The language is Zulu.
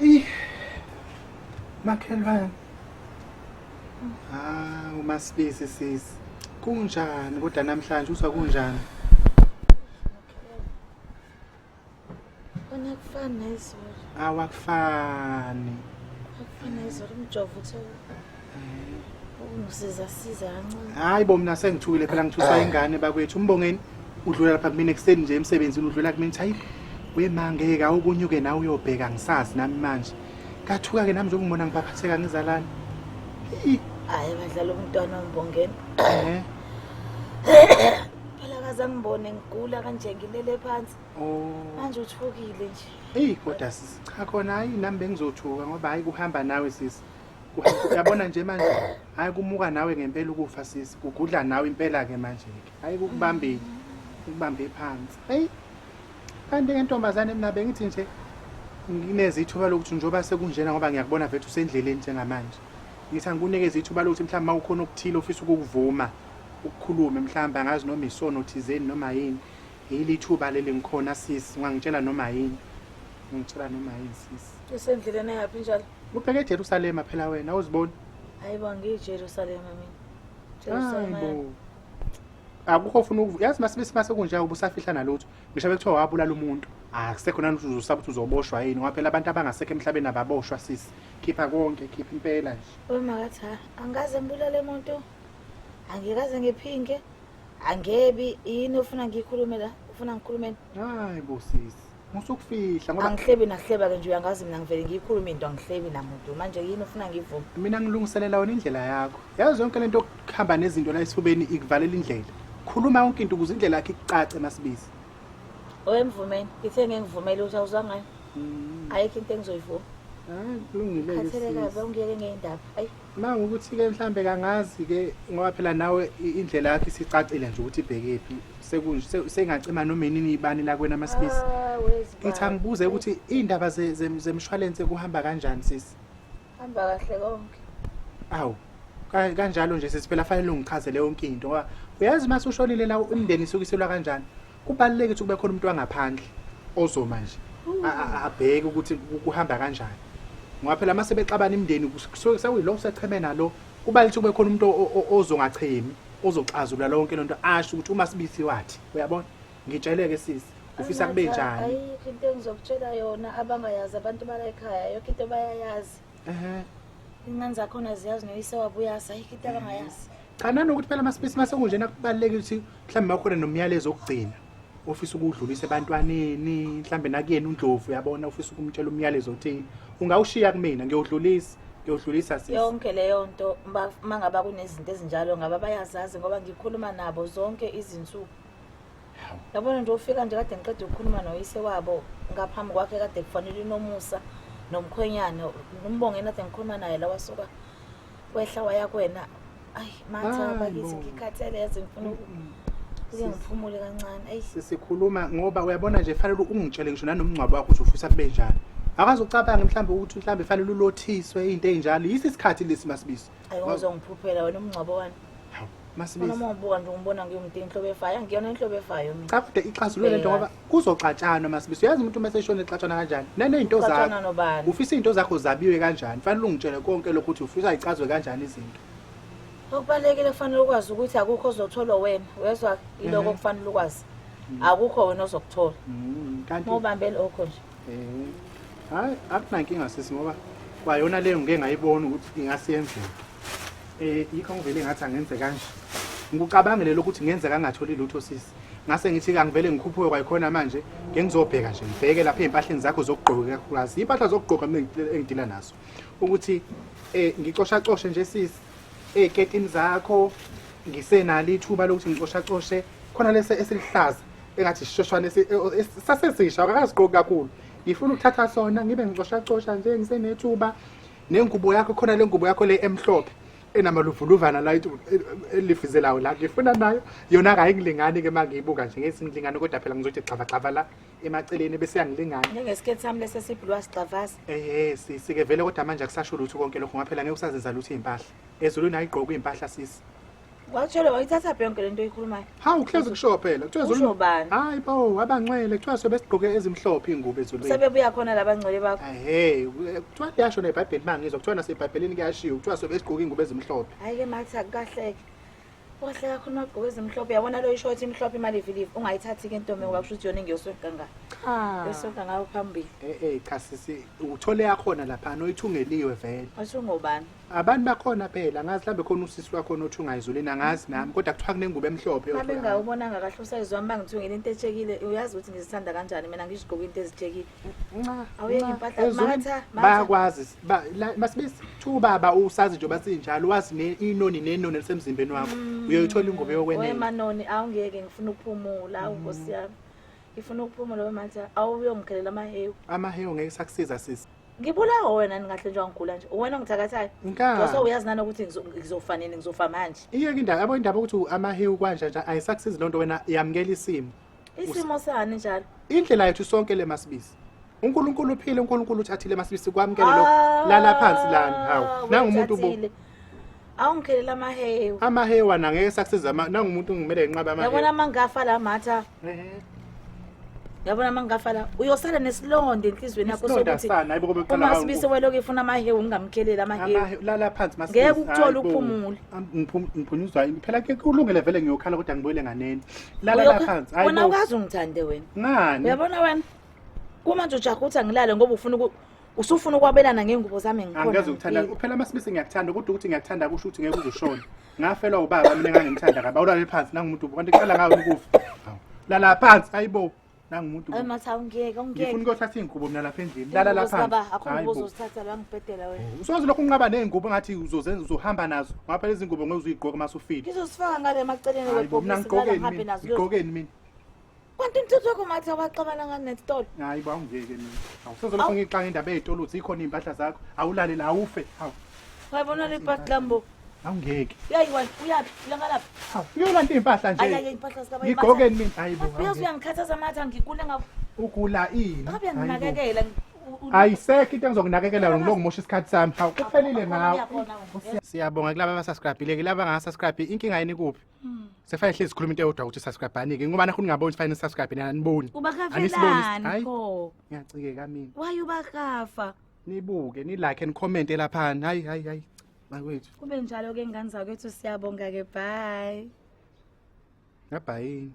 Eh, makhelwane. UMaSibisi sisi. Kunjani kodwa namhlanje uswa kunjani? Wena kufana nezolo. Awakufani. Akufana nezolo umjovo uthe. Ungisiza kancane. Hayi bo mina sengithukile phela ngithuswa ingane bakwethu. Umbongeni udlula lapha kumina ekseni nje emsebenzini udlula kumina hayi wemangeke awukunyuke nawe uyobheka ngisazi nami manje. Kathuka ke nami nje ungibona ngiphatheka ngizalana. Hayi badlala umntwana wombongeni. Phela kaze ngibone ngigula kanje ngilele phansi. Manje uthukile nje. Kodwa sisi cha khona hayi nami bengizothuka ngoba hayi kuhamba nawe sisi. Uyabona nje manje hayi kumuka nawe ngempela ukufa sisi. Kugudla nawe impela ke manje ke. Hayi ukubambile. Ukubambe phansi. Hey. Kanti ngentombazane mina bengithi nje nginezithuba lokuthi njoba sekunjena ngoba ngiyakubona vethu usendleleni njengamanje. Ngithi angikunikeze ithuba lokuthi mhlawumbe mawukhona ukuthile ofisa ukuvuma ukukhuluma mhlawumbe angazi noma isono thizeni noma yini. Yili ithuba leli ngikhona sisi ungangitshela noma yini. Ngitshela noma yini sisi. Usendleleni yaphi njalo? Ubheke eJerusalem phela wena uzibona? Hayibo ngiJerusalem mina. Jerusalem. Akukho ufuna yazi MaSibisi mase kunjaya ubusafihla nalutho. Ngisho bekuthiwa wabulala umuntu. Akusekho nani uzosaba ukuthi uzoboshwa yini ngoba phela abantu abangasekho emhlabeni ababoshwa sisi. Khipha konke, khipha impela nje. Makathi angaze ngibulale umuntu. Angikaze ngiphinge. Angebi yini ufuna ngikhulume la? Ufuna ngikhulume? Hayi bo sisi. Musukufihla ngoba angihlebi nahleba ke nje uyangazi mina ngivele ngiyikhuluma into angihlebi namuntu manje yini ufuna ngivume mina ngilungiselela wona indlela yakho yazi yonke lento okuhamba nezinto la esifubeni ikuvalela indlela khuluma yonke into ukuze indlela yakhe icace MaSibisi oyemvumeni ngithe ngengivumela ukuthi awuzangani ayikho into engizoyivuma kulungile khatheleka bongeke ngeindaba hayi manje ukuthi ke mhlambe kangazi ke ngoba phela nawe indlela yakhe isicacile nje ukuthi ibhekephi sengacima noma inini ibani la kwena MaSibisi ngithi angibuze ukuthi indaba zemshwalense kuhamba kanjani sisi hamba kahle konke awu kanjalo nje sisiphela fanele ungichazele yonke into ngoba uyazi mase ushonile la umndeni sukiselwa kanjani kubaluleke ukuthi kube khona umuntu wangaphandle ozoma nje abheke ukuthi kuhamba kanjani ngoba phela mase bexabana imndeni sewuyilo usechemena lo kubaluleke kube khona umuntu ozongachemi ozoxazula lonke lento asho ukuthi uMaSibisi wathi uyabona ngitsheleke sisi ufisa kube njani ayikho into engizokutshela yona abangayazi abantu bala ekhaya yonke into bayayazi ingane zakhona ziyazi noyise wabuyasa ayikho into abangayazi cha nanokuthi phela MaSibisi mase kunjena kubaluleke ukuthi mhlawumbe makhona nomyalezo okugcina ofisa ukudlulisa ebantwaneni mhlambe nakuyena uNdlovu uyabona ofisa ukumtshela umyalezo othini ungawushiya kumina ngiyodlulisa sisi yonke leyo nto mangaba kunezinto ezinjalo ngaba bayazazi ngoba ngikhuluma nabo zonke izinsuku yabona nje ufika nje kade ngiqeda ukukhuluma noyise wabo ngaphambi kwakhe kade kufanele inomusa nomkhwenyana nombongeni kade ngikhuluma naye la wasuka kwehla waya kwena ayi matha bakithi ngikhathele yazi ngifuna ukuze ngiphumule kancane ayi sisikhuluma ngoba uyabona nje fanele ungitshele ngisho nanomncwabo wakho ukuthi ufisa kube njani akazi ucabanga mhlambe ukuthi mhlambe fanele ulothiswe into enjalo yisi isikhathi lesi MaSibisi ayizongiphuphela wena umncwabo wani MaSibisi noma ubuka nje ngibona ngiyomuntu inhlobo efayo angiyona inhlobo efayo mina cha kodwa ixazululo lento ngoba kuzoxatshana MaSibisi uyazi umuntu mase eshona exatshana kanjani nezinto zakho ufisa izinto zakho zabiwe kanjani fanele ungitshele konke lokho ukuthi ufisa icazwe kanjani izinto okubalekile kufanele ukwazi ukuthi akukho ozothola wena uyezwa iloko okufanele ukwazi akukho wena ozokuthola kanti ngobambe lokho nje hayi akunankinga sisi ngoba kwayona leyo ngeke ngayibona ukuthi ingasiyenzeka yikho ngivele ngathi angenze kanje ngikucabangele ukuthi ngenze kangatholi lutho sisi ngase ngithi angivele ngikhuphuke kwayikhona manje ngengizobheka nje ngibheke lapha ezimpahleni zakho zokugqoka kakhulukazi impahla zokugqoka mina engidila nazo ukuthi ngicosha nje sisi eketini zakho ngisenalo ithuba lokuthi ngicosha khona lese esilihlaza engathi sishoshwane sasesisha akazigqoki kakhulu ngifuna ukuthatha sona ngibe ngicosha nje ngisenethuba nengubo yakho khona le ngubo yakho le emhlophe enamaluvuluvana la elifizelayo la ngifuna nayo yona akayingilingani ke mangiyibuka nje ngesingilingani kodwa phela ngizothi xava la emaceleni bese yangilingani njengesiketi sami lese sibhlwa sicavasa sike vele kodwa manje akusasho lutho konke lokho ngaphela ngeke usazenza lutho izimpahla ezulwini ayigqoka izimpahla sisi Kwakutshele wayithatha yonke lento oyikhulumayo. Hawu uhlezi kusho phela. Kuthiwa Usho Zulu. bani? Hayi bo, abangcwele kuthiwa sobe sigqoke ezimhlophe ingubo ezulwini. Sebebuya khona labangcwele bakho. Hey, kuthiwa liyasho neBhayibheli mangizwa kuthiwa naseBhayibhelini kuyashiwo kuthiwa sobe sigqoke ingubo ezimhlophe. Hayi ke mathi akukahleke. Kwahle kakhulu ugqoke ezimhlophe yabona lo ishort imhlophe imali ivilive ungayithathi ke ntombi ngoba kusho ukuthi yona ingiyoswenka ngaka. Cha. Yoswenka ngayo phambili. Cha sisi uthole yakhona lapha noyithungeliwe vele. Asho ngobani? Abantu bakhona phela ngazi mhlambe khona usisi wakho nothunga izulini angazi nami kodwa kuthiwa kunengubo emhlophe Mabe ngawubonanga kahle usayizwa bangithungela into etshekile uyazi ukuthi ngizithanda kanjani mina ngizigqoka into ezitshekile. Awuyeke impahla makatha bayakwazi masibisi thubaba usazi nje basinjalo wazi inoni nenoni lisemzimbeni wakho uyoyithola ingubo yokwenene. Wemanoni awungeke ngifuna ukuphumula Nkosi yami. Ngifuna ukuphumula wematha awuyongikhelela amahewu ngeke sakusiza sisi. Ngibula wena ningahle nje ngigula nje. Wena ongithakathayo. Ngoba uyazi nana ukuthi ngizofanele ngizofa manje. Iyeke indaba ukuthi amahewu kanje nje ayisakusiza lonto wena yamukela isimo. Isimo sani njalo? Indlela yethu sonke le masibisi. uNkulunkulu uphile uNkulunkulu uthathile masibisi kwamukele lo lala phansi lana hawu nanga umuntu ubo awungikhelela amahewu. Amahewu angeke sakusiza nanga umuntu ngimele enqaba amahewu. Yabona mangafa la matha. Yabona mangafa la uyosala nesilonde enhlizweni yakho sokuthi uma sibise weloku ifuna amahewu ngingamkhelela amahewu lala phansi masibisi ngeke ukuthola ukuphumula ngiphunyuzwa phela ke kulungile vele ngiyokhala kodwa ngibuyele nganeni lala phansi hayi wena ukazi ungithande wena ngani uyabona wena kuma nje ujaha uthi angilale ngoba usufuna ukwabelana ngengubo zami ngikhona angeze ukuthanda phela masibisi ngiyakuthanda kodwa ukuthi ngiyakuthanda kusho ukuthi ngeke uzoshona ngafelwa ubaba mina ngangimthanda kabi awulale phansi nangumuntu kanti qala ngawe ukufa lala phansi hayibo nangumuntu ematha ungeke ngifuna ukuthatha ingubo mina lapha endlini lala lapha akho uzozithatha la ngibhedela wena usoze lokho unqaba nengubo ngathi uzohamba nazo ngapha lezi ngubo ngozuyigqoka masufile ngizosifaka ngale maceleni webhokisi ngihambe nazo ngigqokeni mina kwanti intuthu yakho matha waxabana ngani nesitolo hayi ba ungeke mina awusezolokho ngiqanga indaba ezitolo uthi ikhona impahla zakho awulale la ufe hawu wayibona le patlambo awungeke uyayiwa uyapi langalapha hawu uyolanda impahla nje ayi impahla zikaba ngigqokeni mina hayibo uyazi uyangikhathaza matha ngigule ngabo ugula ini ngabe nginakekela ayisekho into engizokunakekela yona ngilokungimosha isikhathi sami hawu kuphelile ngawo siyabonga kulabo abasubscribe-ile laba bangasubscribe inkinga yini kuphi sefane hlezi sikhuluma into eyodwa ukuthi subscribe-ani-ke ngoba nakho ningaboni fanele subscribe naniboni ubakafelani pho ngiyacikeka mina why ubakafa nibuke ni-like and comment laphana hayi makwethu kube njalo ke ngane zakwethu siyabonga ke bye ngabhayini